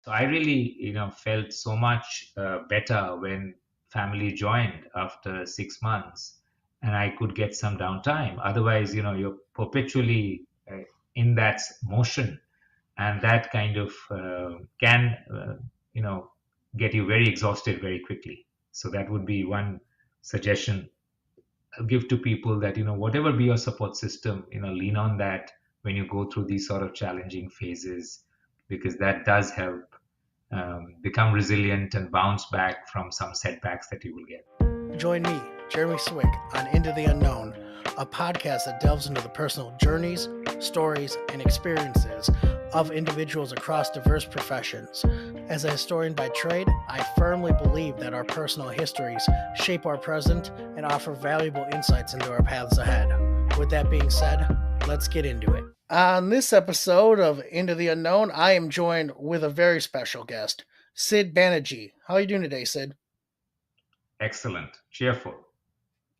So I really, felt so much better when family joined after 6 months, and I could get some downtime. Otherwise, you're perpetually in that motion, and that kind of can, you know, get you very exhausted very quickly. So that would be one suggestion I'll give to people, that whatever be your support system, lean on that when you go through these sort of challenging phases, because that does help become resilient and bounce back from some setbacks that you will get. Join me, Jeremy Swick, on Into the Unknown, a podcast that delves into the personal journeys, stories, and experiences of individuals across diverse professions. As a historian by trade, I firmly believe that our personal histories shape our present and offer valuable insights into our paths ahead. With that being said, let's get into it. On this episode of Into the Unknown, I am joined with a very special guest, Sid Banerjee. How are you doing today, Sid? Excellent. Cheerful.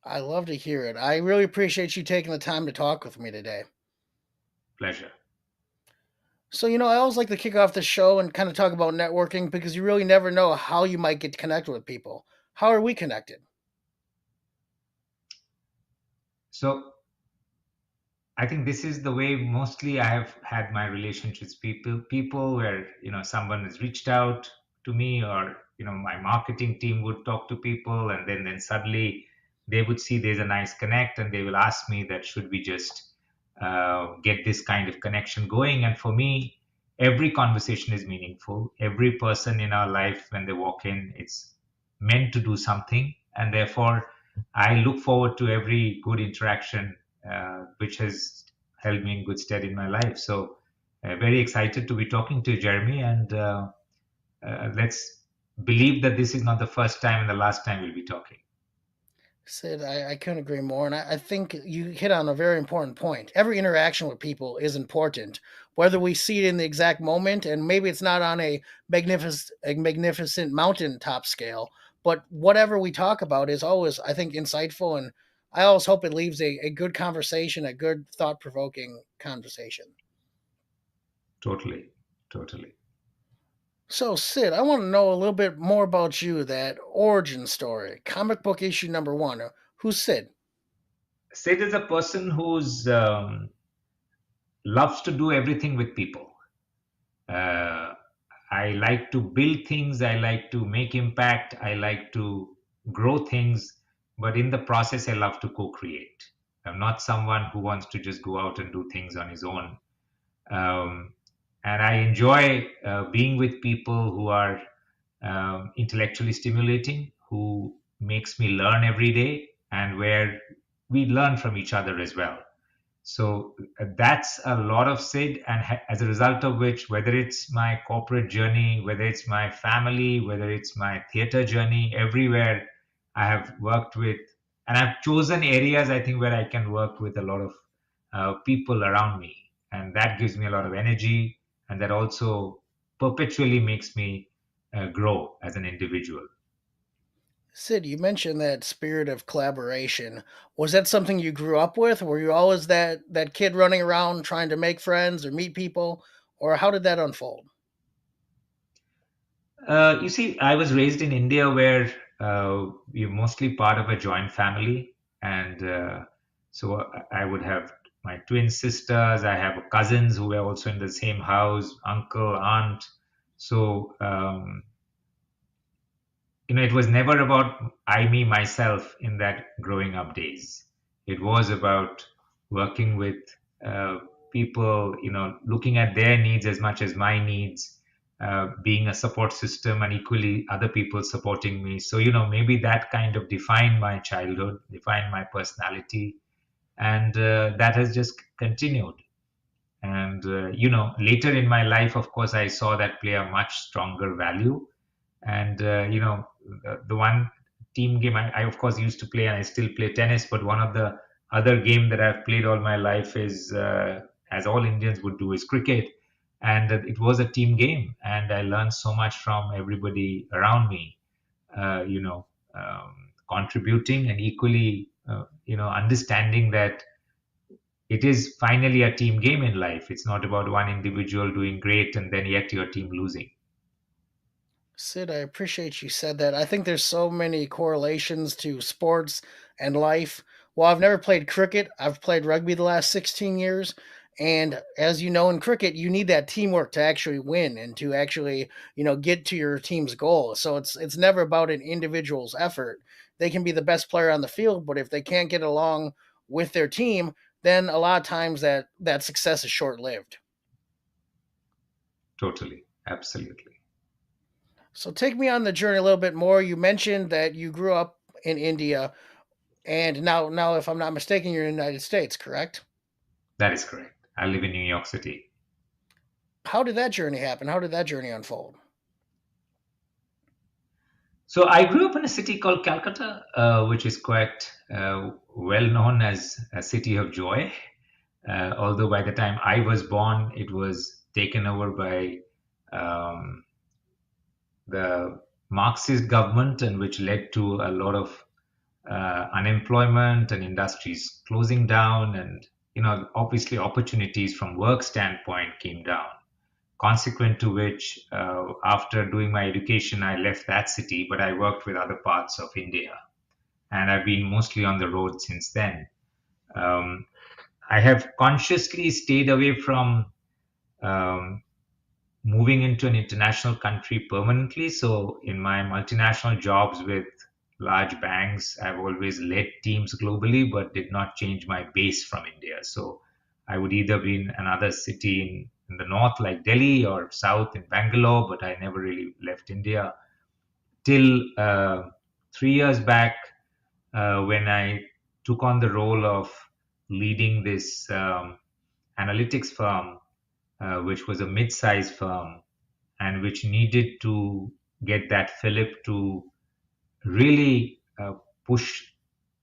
I love to hear it. I really appreciate you taking the time to talk with me today. Pleasure. So, I always like to kick off the show and kind of talk about networking because you really never know how you might get connected with people. How are we connected? So I think this is the way mostly I have had my relationships. People where someone has reached out to me, or my marketing team would talk to people, and then suddenly they would see there's a nice connect, and they will ask me that should we just get this kind of connection going. And for me, every conversation is meaningful. Every person in our life, when they walk in, it's meant to do something, and therefore I look forward to every good interaction, which has held me in good stead in my life. So, very excited to be talking to Jeremy, and let's believe that this is not the first time and the last time we'll be talking. Sid, I couldn't agree more. And I think you hit on a very important point. Every interaction with people is important, whether we see it in the exact moment, and maybe it's not on a magnificent mountaintop scale, but whatever we talk about is always, I think, insightful. And I always hope it leaves a good conversation, a good thought provoking conversation. Totally, totally. So, Sid, I want to know a little bit more about you, that origin story, comic book issue number one. Who's Sid? Sid is a person who's loves to do everything with people. Uh, I like to build things. I like to make impact. I like to grow things. But in the process, I love to co-create. I'm not someone who wants to just go out and do things on his own. Um, and I enjoy being with people who are intellectually stimulating, who makes me learn every day, and where we learn from each other as well. So that's a lot of Sid, and as a result of which, whether it's my corporate journey, whether it's my family, whether it's my theater journey, everywhere I have worked with, and I've chosen areas I think where I can work with a lot of people around me, and that gives me a lot of energy, and that also perpetually makes me grow as an individual. Sid, you mentioned that spirit of collaboration. Was that something you grew up with? Were you always that kid running around trying to make friends or meet people, or how did that unfold? You see, I was raised in India where we're mostly part of a joint family. And so I would have my twin sisters, I have cousins who were also in the same house, uncle, aunt. So, it was never about I, me, myself in that growing up days. It was about working with uh, people, looking at their needs as much as my needs, being a support system, and equally other people supporting me. So, maybe that kind of defined my childhood, defined my personality, and that has just continued. And, later in my life, of course, I saw that play a much stronger value. And the one team game I of course used to play, and I still play tennis, but one of the other game that I've played all my life is, as all Indians would do, is cricket. And it was a team game, and I learned so much from everybody around me, contributing, and equally understanding that it is finally a team game in life. It's not about one individual doing great and then yet your team losing. Sid, I appreciate you said that. I think there's so many correlations to sports and life. While I've never played cricket, I've played rugby the last 16 years. And as you know, in cricket, you need that teamwork to actually win and to actually, get to your team's goal. So it's never about an individual's effort. They can be the best player on the field, but if they can't get along with their team, then a lot of times that success is short lived. Totally, absolutely. So take me on the journey a little bit more. You mentioned that you grew up in India, and now, if I'm not mistaken, you're in the United States, correct? That is correct. I live in New York City. How did that journey happen? How did that journey unfold? So I grew up in a city called Calcutta, which is quite well known as a city of joy. Although by the time I was born, it was taken over by um, the Marxist government, and which led to a lot of unemployment and industries closing down, and obviously opportunities from work standpoint came down. Consequent to which, after doing my education, I left that city, but I worked with other parts of India, and I've been mostly on the road since then. Um, I have consciously stayed away from um, moving into an international country permanently. So, in my multinational jobs with large banks, I've always led teams globally, but did not change my base from India. So, I would either be in another city in the north, like Delhi, or south in Bangalore, but I never really left India till 3 years back, when I took on the role of leading this analytics firm, which was a mid sized firm and which needed to get that Philip to really push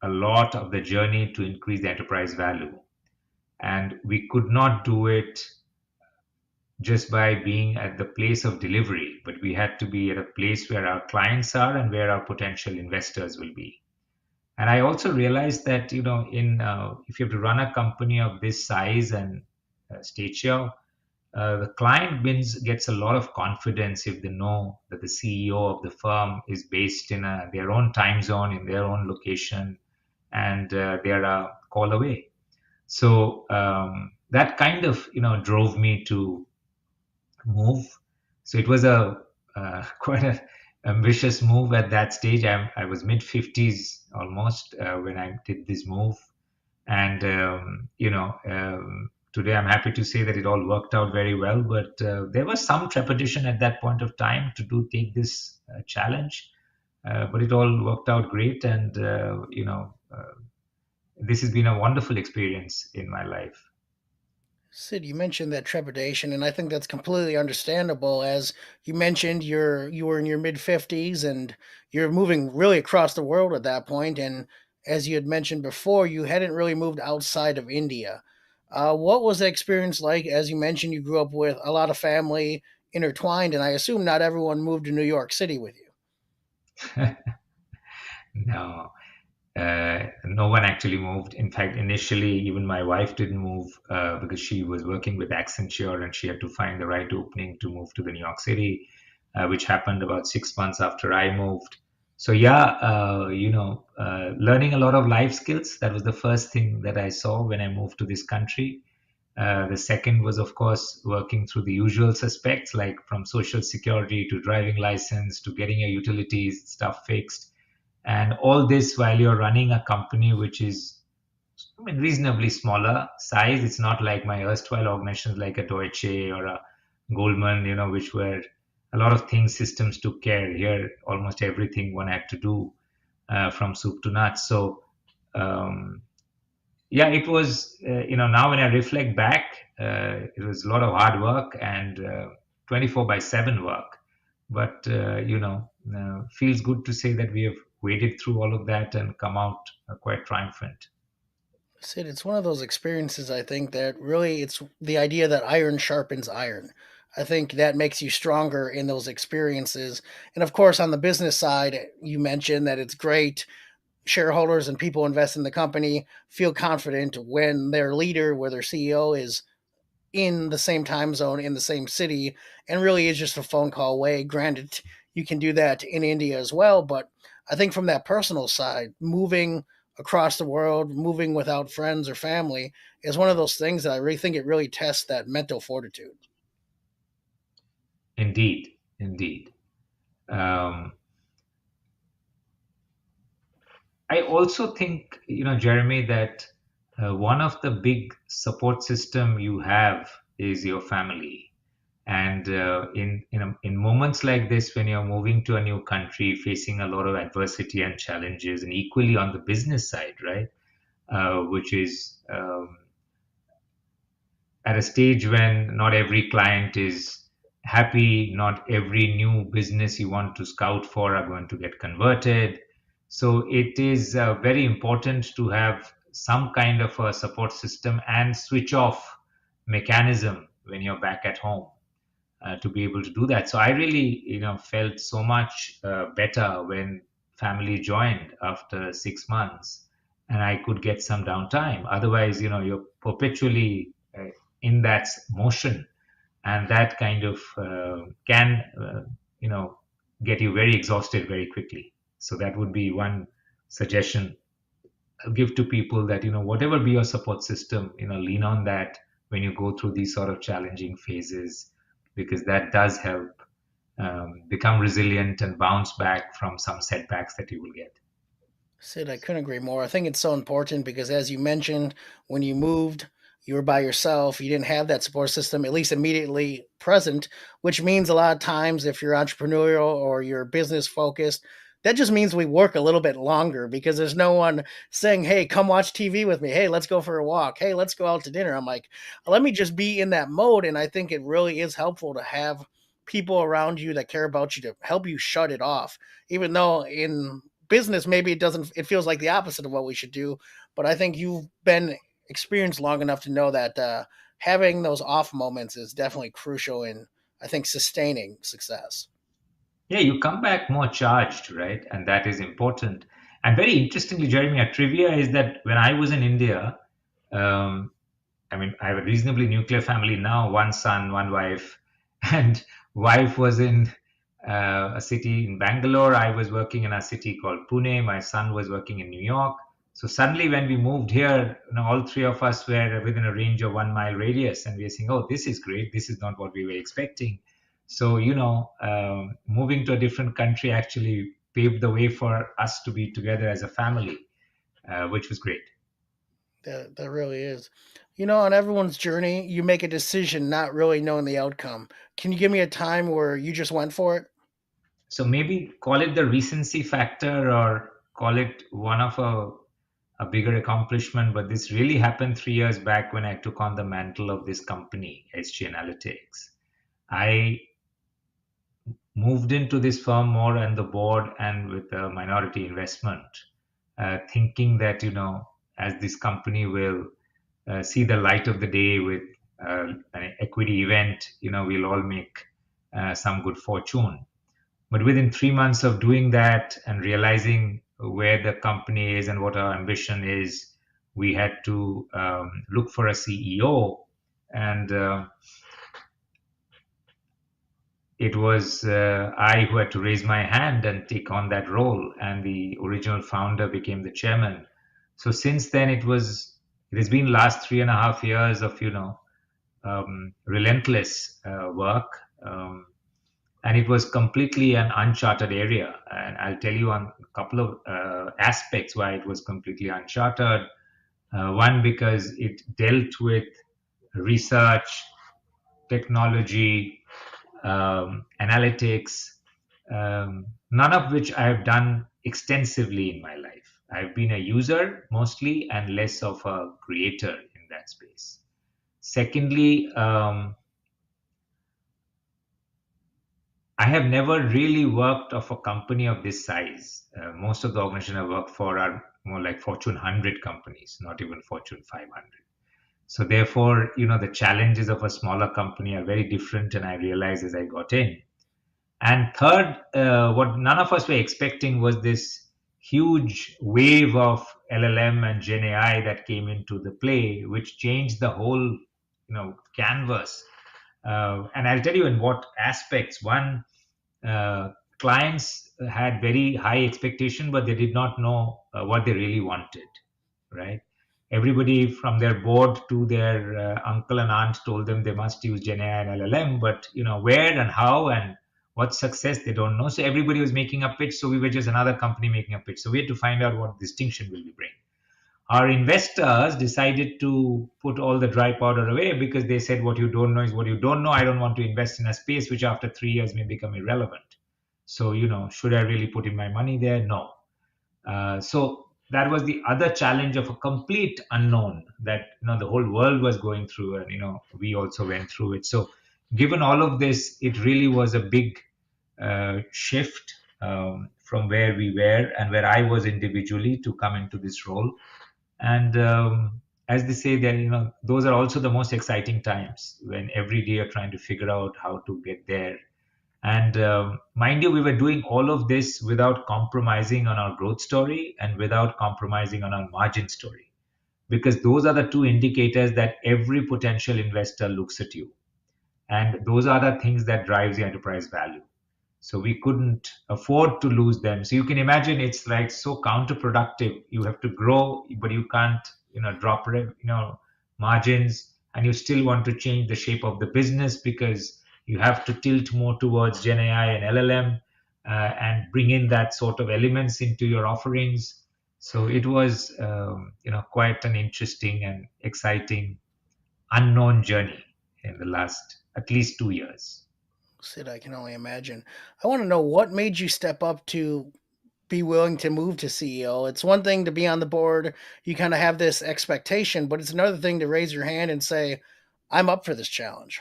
a lot of the journey to increase the enterprise value. And we could not do it just by being at the place of delivery, but we had to be at a place where our clients are and where our potential investors will be. And I also realized that, in if you have to run a company of this size and stature, the client gets a lot of confidence if they know that the CEO of the firm is based in their own time zone, in their own location, and they're a call away. So that kind of drove me to move. So it was a quite a ambitious move at that stage. I was mid 50s almost when I did this move, and today I'm happy to say that it all worked out very well. But there was some trepidation at that point of time to do take this challenge, but it all worked out great, and this has been a wonderful experience in my life. Sid, you mentioned that trepidation, and I think that's completely understandable. As you mentioned, you were in your mid 50s, and you're moving really across the world at that point. And as you had mentioned before, you hadn't really moved outside of India. What was the experience like? As you mentioned, you grew up with a lot of family intertwined, and I assume not everyone moved to New York City with you. No, no one actually moved. In fact, initially, even my wife didn't move because she was working with Accenture and she had to find the right opening to move to the New York City, which happened about 6 months after I moved. So yeah, learning a lot of life skills. That was the first thing that I saw when I moved to this country. The second was, of course, working through the usual suspects, like from social security to driving license to getting your utilities stuff fixed, and all this while you're running a company which is, I mean, reasonably smaller size. It's not like my erstwhile organizations like a Deutsche or a Goldman, which were a lot of things, systems took care. Here, almost everything one had to do from soup to nuts. So, yeah, it was, now when I reflect back, it was a lot of hard work and 24 by 7 work. But, feels good to say that we have waded through all of that and come out quite triumphant. Sid, it's one of those experiences I think that really it's the idea that iron sharpens iron. I think that makes you stronger in those experiences. And of course, on the business side, you mentioned that it's great. Shareholders and people invest in the company feel confident when their leader, where their CEO is in the same time zone, in the same city, and really is just a phone call away. Granted, you can do that in India as well. But I think from that personal side, moving across the world, moving without friends or family is one of those things that I really think it really tests that mental fortitude. Indeed, indeed. Um, I also think, Jeremy, that one of the big support system you have is your family. And in moments like this, when you're moving to a new country, facing a lot of adversity and challenges, and equally on the business side, right, which is at a stage when not every client is happy, not every new business you want to scout for are going to get converted. So it is very important to have some kind of a support system and switch off mechanism when you're back at home to be able to do that. So I really, felt so much better when family joined after 6 months, and I could get some downtime. Otherwise, you're perpetually in that motion, and that kind of can, you know, get you very exhausted very quickly. So that would be one suggestion give to people, that whatever be your support system, lean on that when you go through these sort of challenging phases, because that does help become resilient and bounce back from some setbacks that you will get. Sid, I couldn't agree more. I think it's so important because, as you mentioned, when you moved, you were by yourself. You didn't have that support system, at least immediately present, which means a lot of times if you're entrepreneurial or you're business focused, that just means we work a little bit longer because there's no one saying, hey, come watch TV with me. Hey, let's go for a walk. Hey, let's go out to dinner. I'm like, let me just be in that mode. And I think it really is helpful to have people around you that care about you to help you shut it off, even though in business maybe it feels like the opposite of what we should do, but I think you've been experienced long enough to know that having those off moments is definitely crucial in, I think, sustaining success. Yeah, you come back more charged, right? And that is important. And very interestingly, Jeremy, a trivia is that when I was in India, um, I mean, I have a reasonably nuclear family now, one son, one wife, and wife was in a city in Bangalore. I was working in a city called Pune. My son was working in New York. So suddenly, when we moved here, all three of us were within a range of 1 mile radius, and we were saying, "Oh, this is great. This is not what we were expecting." So, moving to a different country actually paved the way for us to be together as a family, which was great. That really is. On everyone's journey, you make a decision not really knowing the outcome. Can you give me a time where you just went for it? So maybe call it the recency factor, or call it one of a bigger accomplishment. But this really happened 3 years back when I took on the mantle of this company, SG Analytics. I moved into this firm more on the board and with a minority investment, thinking that, as this company will see the light of the day with an equity event, we'll all make some good fortune. But within 3 months of doing that and realizing where the company is and what our ambition is, we had to look for a CEO. And it was I who had to raise my hand and take on that role. And the original founder became the chairman. So since then, it has been last 3.5 years of, relentless work. And it was completely an uncharted area. And I'll tell you on a couple of aspects why it was completely uncharted. One, because it dealt with research, technology, analytics, none of which I have done extensively in my life. I've been a user mostly and less of a creator in that space. Secondly, I have never really worked of a company of this size. Most of the organizations I work for are more like Fortune 100 companies, not even Fortune 500. So therefore, the challenges of a smaller company are very different, and I realized as I got in. And third, what none of us were expecting was this huge wave of LLM and Gen AI that came into the play, which changed the whole, canvas. And I'll tell you in what aspects. One, clients had very high expectation, but they did not know what they really wanted, right? Everybody from their board to their uncle and aunt told them they must use Gen AI and LLM, but where and how and what success they don't know. So everybody was making a pitch. So we were just another company making a pitch. So we had to find out what distinction will we bring. Our investors decided to put all the dry powder away because they said, what you don't know is what you don't know. I don't want to invest in a space which after 3 years may become irrelevant. So, should I really put in my money there? No. So that was the other challenge of a complete unknown that the whole world was going through, and we also went through it. So given all of this, it really was a big shift from where we were and where I was individually to come into this role. And as they say, that those are also the most exciting times when every day you're trying to figure out how to get there. And mind you, we were doing all of this without compromising on our growth story and without compromising on our margin story, because those are the two indicators that every potential investor looks at you, and those are the things that drives the enterprise value. So we couldn't afford to lose them. So you can imagine it's like so counterproductive. You have to grow, but you can't drop margins, and you still want to change the shape of the business because you have to tilt more towards Gen AI and LLM, and bring in that sort of elements into your offerings. So it was quite an interesting and exciting unknown journey in the last at least 2 years. Sid, I can only imagine. I want to know what made you step up to be willing to move to CEO. It's one thing to be on the board, you kind of have this expectation, but it's another thing to raise your hand and say, I'm up for this challenge.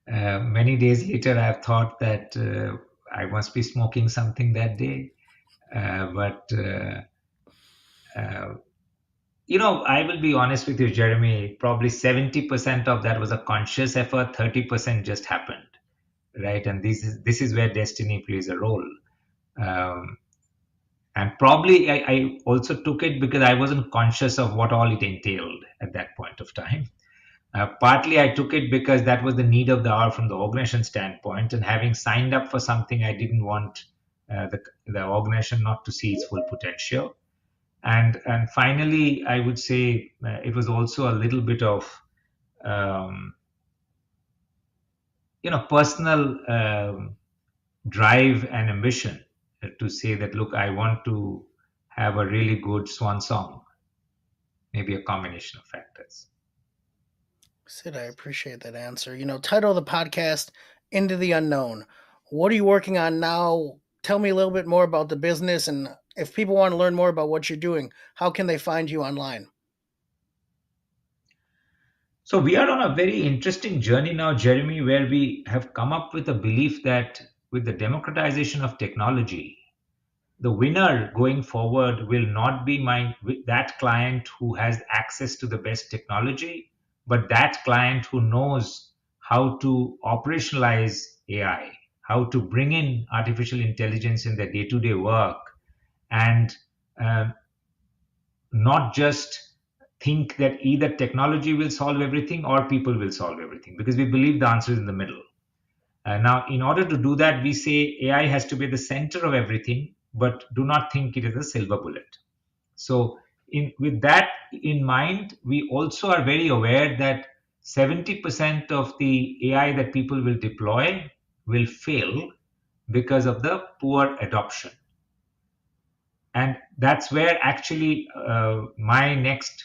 Many days later, I've thought that I must be smoking something that day. But I will be honest with you, Jeremy. Probably 70% of that was a conscious effort. 30% just happened, right? And this is where destiny plays a role. Um, and probably I also took it because I wasn't conscious of what all it entailed at that point of time. Partly I took it because that was the need of the hour from the organization standpoint, and having signed up for something, I didn't want the organization not to see its full potential. And finally, I would say it was also a little bit of um, personal drive and ambition to say that, look, I want to have a really good swan song, maybe a combination of factors. Sid, I appreciate that answer. Title of the podcast, Into the Unknown. What are you working on now? Tell me a little bit more about the business, and if people want to learn more about what you're doing, how can they find you online? So we are on a very interesting journey now, Jeremy, where we have come up with a belief that with the democratization of technology, the winner going forward will not be that client who has access to the best technology, but that client who knows how to operationalize AI, how to bring in artificial intelligence in their day-to-day work, and um, not just think that either technology will solve everything or people will solve everything, because we believe the answer is in the middle. Now, in order to do that, we say AI has to be the center of everything, but do not think it is a silver bullet. So, with that in mind, we also are very aware that 70% of the AI that people will deploy will fail because of the poor adoption. And that's where actually my next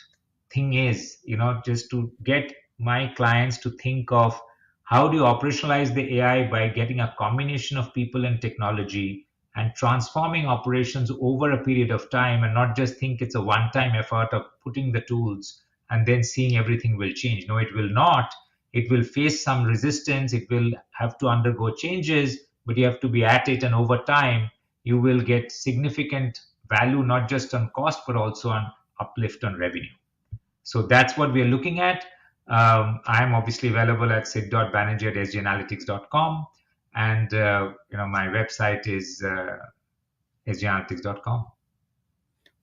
thing is, just to get my clients to think of how do you operationalize the AI by getting a combination of people and technology and transforming operations over a period of time, and not just think it's a one-time effort of putting the tools and then seeing everything will change. No, it will not. It will face some resistance. It will have to undergo changes, but you have to be at it, and over time you will get significant value, not just on cost, but also on uplift on revenue. So that's what we're looking at. I'm obviously available at sid.banerjee at sganalytics.com. And, my website is sganalytics.com.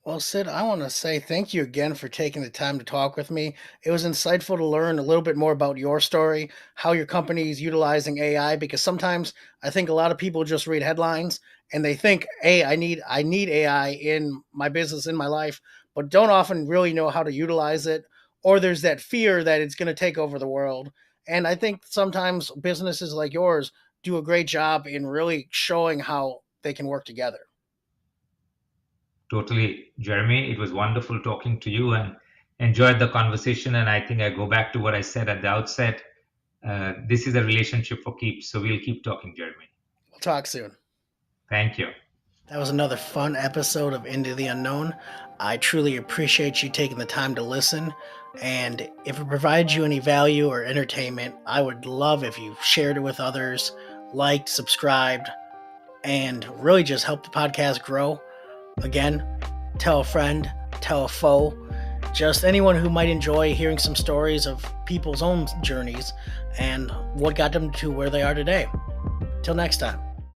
Well, Sid, I want to say thank you again for taking the time to talk with me. It was insightful to learn a little bit more about your story, how your company is utilizing AI, because sometimes I think a lot of people just read headlines and they think, "Hey, I need AI in my business, in my life," but don't often really know how to utilize it, or there's that fear that it's going to take over the world. And I think sometimes businesses like yours do a great job in really showing how they can work together. Totally, Jeremy. It was wonderful talking to you and enjoyed the conversation. And I think I go back to what I said at the outset. This is a relationship for keeps. So we'll keep talking, Jeremy. We'll talk soon. Thank you. That was another fun episode of Into the Unknown. I truly appreciate you taking the time to listen. And if it provides you any value or entertainment, I would love if you shared it with others, liked, subscribed, and really just help the podcast grow. Again, tell a friend, tell a foe, just anyone who might enjoy hearing some stories of people's own journeys and what got them to where they are today. Till next time.